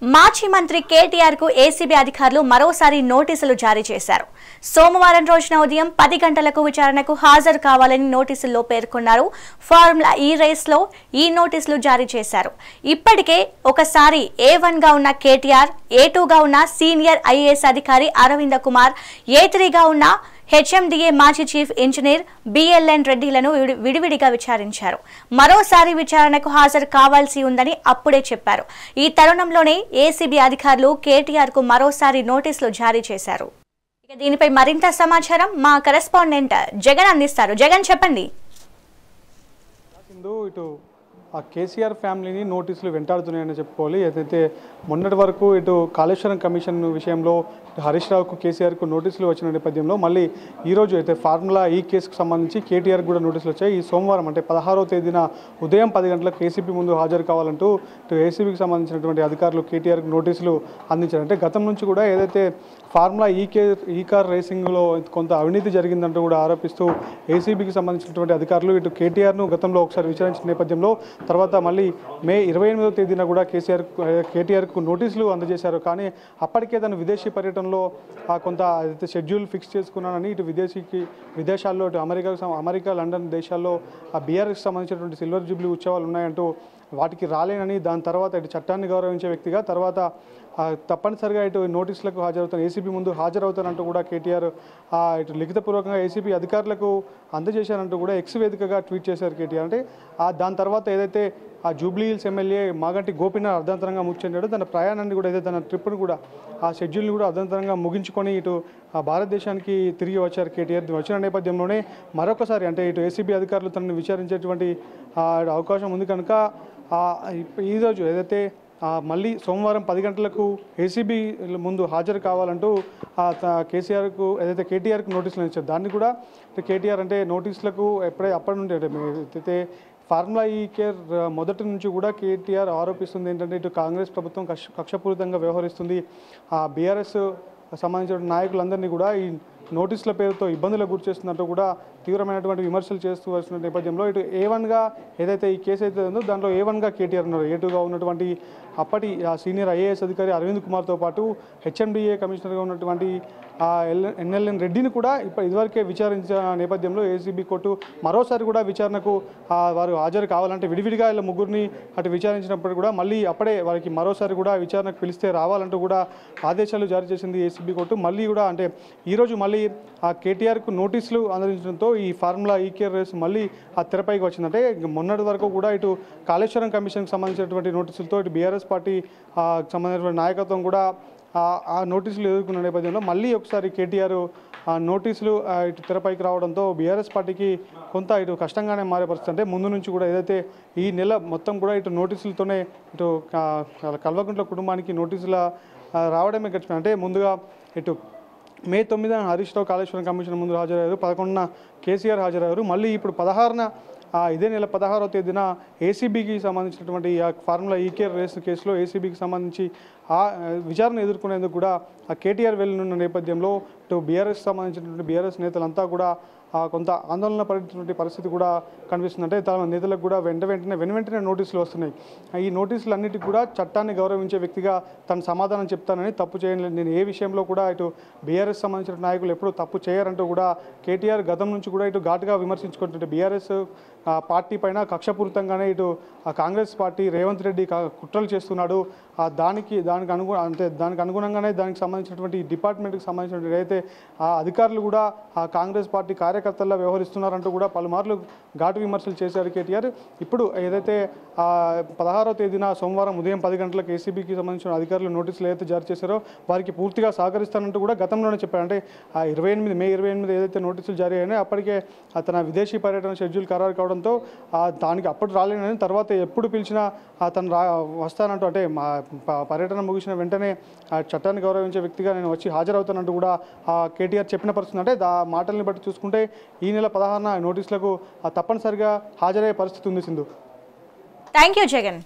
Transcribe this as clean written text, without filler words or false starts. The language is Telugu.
మాజీ మంత్రి కేటీఆర్ కు ఏసీబీ అధికారులు మరోసారి నోటీసులు జారీ చేశారు. సోమవారం రోజున ఉదయం 10 గంటలకు విచారణకు హాజరు కావాలని నోటీసుల్లో పేర్కొన్నారు. ఫార్ములా ఈ రేస్లో ఈ నోటీసులు జారీ చేశారు. ఇప్పటికే ఒకసారి A1 గా ఉన్న కేటీఆర్, A2 గా ఉన్న సీనియర్ ఐఏఎస్ అధికారి అరవింద కుమార్, A3 గా ఉన్న HMDA మాజీ చీఫ్ ఇంజనీర్ BLN రెడ్డిలను విడివిడిగా విచారించారు. మరోసారి విచారణకు హాజరు కావాల్సి ఉందని అప్పుడే చెప్పారు. ఈ తరుణంలోనే ఏసీబీ అధికారులు కేటీఆర్ కు మరోసారి నోటీసులు జారీ చేశారు. ఇక దీనిపై మరింత సమాచారం మా కరెస్పాండెంట్ జగన్ అందిస్తారు. జగన్ చెప్పండి. ఇటు ఆ కేసీఆర్ ఫ్యామిలీని నోటీసులు వెంటాడుతున్నాయని చెప్పుకోవాలి. ఏదైతే మొన్నటి వరకు ఇటు కాళేశ్వరం కమిషన్ విషయంలో హరీష్ రావుకు కేసీఆర్కు నోటీసులు వచ్చిన నేపథ్యంలో మళ్ళీ ఈరోజు అయితే ఫార్ములా ఈ కేసుకు సంబంధించి కేటీఆర్ కూడా నోటీసులు వచ్చాయి. ఈ సోమవారం అంటే 16వ తేదీన ఉదయం 10 గంటలకు ఏసీబీ ముందు హాజరు కావాలంటూ ఇటు ఏసీబీకి సంబంధించినటువంటి అధికారులు కేటీఆర్కు నోటీసులు అందించారు. అంటే గతం నుంచి కూడా ఏదైతే ఫార్ములా ఈ కార్ రేసింగ్లో కొంత అవినీతి జరిగిందంటూ కూడా ఆరోపిస్తూ ఏసీబీకి సంబంధించినటువంటి అధికారులు ఇటు కేటీఆర్ను గతంలో ఒకసారి విచారించిన నేపథ్యంలో తర్వాత మళ్ళీ మే 28వ తేదీన కూడా కేటీఆర్కు నోటీసులు అందజేశారు. కానీ అప్పటికే తను విదేశీ పర్యటనలో కొంత షెడ్యూల్ ఫిక్స్ చేసుకున్నానని ఇటు విదేశాల్లో ఇటు అమెరికా లండన్ దేశాల్లో ఆ బీఆర్ఎస్కి సంబంధించినటువంటి సిల్వర్ జూబ్లీ ఉత్సవాలు ఉన్నాయంటూ వాటికి రాలేనని, దాని తర్వాత ఇటు చట్టాన్ని గౌరవించే వ్యక్తిగా తర్వాత తప్పనిసరిగా ఇటు నోటీసులకు హాజరవుతాను, ఏసీబీ ముందు హాజరవుతానంటూ కూడా కేటీఆర్ ఇటు లిఖితపూర్వకంగా ఏసీబీ అధికారులకు అందజేశారంటూ కూడా ఎక్స్ వేదికగా ట్వీట్ చేశారు కేటీఆర్. అంటే దాని తర్వాత ఏదైతే ఆ జూబ్లీ హిల్స్ ఎమ్మెల్యే మాగంటి గోపీనాథ్ అర్ధంతరంగా ముగిచాడు, తన ప్రయాణాన్ని కూడా ఏదైతే తన ట్రిప్ను కూడా ఆ షెడ్యూల్ని కూడా అర్ధంతరంగా ముగించుకొని ఇటు భారతదేశానికి తిరిగి వచ్చారు కేటీఆర్. వచ్చిన నేపథ్యంలోనే మరొకసారి అంటే ఇటు ఏసీబీ అధికారులు తనని విచారించేటువంటి అవకాశం ఉంది కనుక ఈరోజు ఏదైతే మళ్ళీ సోమవారం 10 గంటలకు ఏసీబీ ముందు హాజరు కావాలంటూ కేటీఆర్కు నోటీసులు ఇచ్చారు. దాన్ని కూడా కేటీఆర్ అంటే నోటీసులకు అప్పటి నుండి అయితే ఫార్ములా ఈ కేర్ మొదటి నుంచి కూడా కేటీఆర్ ఆరోపిస్తుంది ఏంటంటే ఇటు కాంగ్రెస్ ప్రభుత్వం కక్షపూరితంగా వ్యవహరిస్తుంది, బీఆర్ఎస్ సంబంధించిన నాయకులందరినీ కూడా ఈ నోటీసుల పేరుతో ఇబ్బందులకు గురి చేస్తున్నట్టు కూడా తీవ్రమైనటువంటి విమర్శలు చేస్తూ వస్తున్న నేపథ్యంలో ఇటు A1గా ఏదైతే ఈ కేసు అయితే ఉందో దాంట్లో A1గా కేటీఆర్ ఉన్నారు. A2గా ఉన్నటువంటి అప్పటి సీనియర్ ఐఏఎస్ అధికారి అరవింద్ కుమార్తో పాటు HMDA కమిషనర్గా ఉన్నటువంటి NLN రెడ్డిని కూడా ఇదివరకే విచారించిన నేపథ్యంలో ఏసీబీ కోర్టు మరోసారి కూడా విచారణకు వారు హాజరు కావాలంటే విడివిడిగా ఇలా ముగ్గురిని అటు విచారించినప్పుడు కూడా మళ్ళీ అప్పుడే వారికి మరోసారి కూడా విచారణకు పిలిస్తే రావాలంటూ కూడా ఆదేశాలు జారీ చేసింది ఏసీబీ కోర్టు. మళ్ళీ కూడా అంటే ఈరోజు మళ్ళీ ఆ కేటీఆర్కు నోటీసులు అందజేయడంతో ఈ ఫార్ములా ఈ కేర్ రేస్ మళ్ళీ ఆ తెరపైకి వచ్చిందంటే మొన్నటి వరకు కూడా ఇటు కాళేశ్వరం కమిషన్కి సంబంధించినటువంటి నోటీసులతో ఇటు బీఆర్ఎస్ పార్టీ సంబంధించినటువంటి నాయకత్వం కూడా ఆ నోటీసులు ఎదుర్కొన్న నేపథ్యంలో మళ్ళీ ఒకసారి కేటీఆర్ నోటీసులు ఇటు తెరపైకి రావడంతో బీఆర్ఎస్ పార్టీకి కొంత ఇటు కష్టంగానే మారే పరిస్థితి. అంటే ముందు నుంచి కూడా ఏదైతే ఈ నెల మొత్తం కూడా ఇటు నోటీసులతోనే ఇటు కల్వకుంట్ల కుటుంబానికి నోటీసుల రావడమే గడిచిపోయింది. అంటే ముందుగా ఇటు మే 9న హరీష్ రావు కాళేశ్వరం కమిషన్ ముందు హాజరయ్యారు, 11న కేసీఆర్ హాజరయ్యారు. మళ్ళీ ఇప్పుడు 16న ఇదే నెల 16వ తేదీన ఏసీబీకి సంబంధించినటువంటి ఫార్ములా ఈ కేర్ రేస్ కేసులో ఏసీబీకి సంబంధించి విచారణ ఎదుర్కొనేందుకు కూడా కేటీఆర్ వెళ్ళనున్న నేపథ్యంలో ఇటు బీఆర్ఎస్ సంబంధించినటువంటి బీఆర్ఎస్ నేతలంతా కూడా కొంత ఆందోళన పడినటువంటి పరిస్థితి కూడా కనిపిస్తుంది. అంటే తమ నేతలకు కూడా వెంటనే నోటీసులు వస్తున్నాయి. ఈ నోటీసులు అన్నిటికీ కూడా చట్టాన్ని గౌరవించే వ్యక్తిగా తను సమాధానం చెప్తానని, తప్పు చేయలేదు, నేను ఏ విషయంలో కూడా ఇటు బీఆర్ఎస్ సంబంధించిన నాయకులు ఎప్పుడూ తప్పు చేయరంటూ కూడా కేటీఆర్ గతం నుంచి కూడా ఇటు ఘాటుగా విమర్శించుకుంటుంటే బీఆర్ఎస్ పార్టీ పైన కక్షపూరితంగానే ఇటు కాంగ్రెస్ పార్టీ రేవంత్ రెడ్డి కుట్రలు చేస్తున్నాడు, దానికి అనుగుణంగానే దానికి సంబంధించినటువంటి డిపార్ట్మెంట్కి సంబంధించిన ఏదైతే అధికారులు కూడా కాంగ్రెస్ పార్టీ కార్యకర్తల్లో వ్యవహరిస్తున్నారంటూ కూడా పలుమార్లు ఘాటు విమర్శలు చేశారు కేటీఆర్. ఇప్పుడు ఏదైతే 16వ తేదీన సోమవారం ఉదయం 10 గంటలకు ఏసీబీకి సంబంధించిన అధికారులు నోటీసులు ఏదైతే జారీ చేశారో వారికి పూర్తిగా సహకరిస్తానంటూ కూడా గతంలోనే చెప్పారు. అంటే మే 28 ఏదైతే నోటీసులు జారీ అయినాయో అప్పటికే తన విదేశీ పర్యటన షెడ్యూల్ ఖరారు కావడంతో దానికి అప్పుడు రాలేనని, తర్వాత ఎప్పుడు పిలిచినా తను వస్తానంటూ అంటే పర్యటన ముగిసిన వెంటనే చట్టాన్ని గౌరవించే వ్యక్తిగా నేను వచ్చి హాజరవుతానంటూ కూడా కేటీఆర్ చెప్పిన పరిస్థితి. అంటే మాటల్ని బట్టి చూసుకుంటే ఈ నెల 16న నోటీసులకు తప్పనిసరిగా హాజరయ్యే పరిస్థితి ఉంది. సింధు. Thank you Jagan.